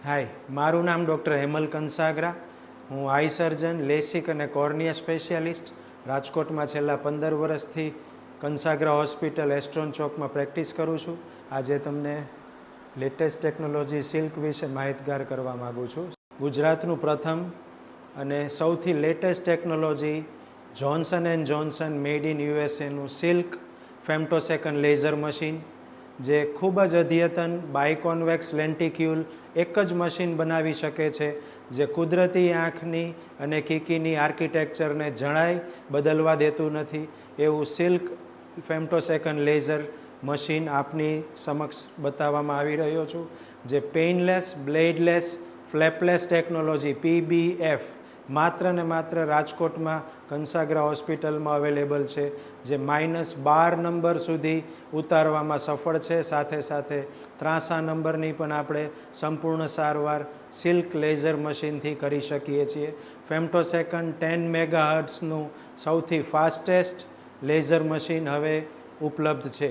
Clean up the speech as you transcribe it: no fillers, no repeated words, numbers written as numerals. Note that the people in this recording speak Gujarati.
હાય, મારું નામ ડૉક્ટર હેમલ કંસાગરા. હું આઈ સર્જન, લેસિક અને કોર્નિયા સ્પેશિયાલિસ્ટ રાજકોટમાં છેલ્લા 15 વર્ષથી કંસાગરા હોસ્પિટલ એસ્ટ્રોન ચોકમાં પ્રેક્ટિસ કરું છું. આજે તમને લેટેસ્ટ ટેકનોલોજી સિલ્ક વિશે માહિતગાર કરવા માગું છું. ગુજરાતનું પ્રથમ અને સૌથી latest technology Johnson and Johnson made in યુએસએનું સિલ્ક ફેમ્ટોસેકન્ડ લેઝર મશીન, જે ખૂબ જ અદ્યતન બાયકોન્વેક્સ લેન્ટિક્યુલ એક જ મશીન બનાવી શકે છે, જે કુદરતી આંખની અને કીકીની આર્કિટેક્ચરને જરાય બદલવા દેતું નથી. એવું સિલ્ક ફેમ્ટોસેકન્ડ લેઝર મશીન આપની સમક્ષ બતાવવામાં આવી રહ્યો છું, જે પેઇનલેસ, બ્લેડલેસ, ફ્લેપલેસ ટેકનોલોજી PBF માત્ર ને માત્ર રાજકોટમાં કંસાગરા હોસ્પિટલમાં અવેલેબલ છે, જે -12 નંબર સુધી ઉતારવામાં સફળ છે. સાથે સાથે 63 નંબરની પણ આપણે સંપૂર્ણ સારવાર સિલ્ક લેઝર મશીનથી કરી શકીએ છીએ. ફેમ્ટોસેકન્ડ 10 મેગાહર્ટ્ઝનું સૌથી ફાસ્ટેસ્ટ લેઝર મશીન હવે ઉપલબ્ધ છે.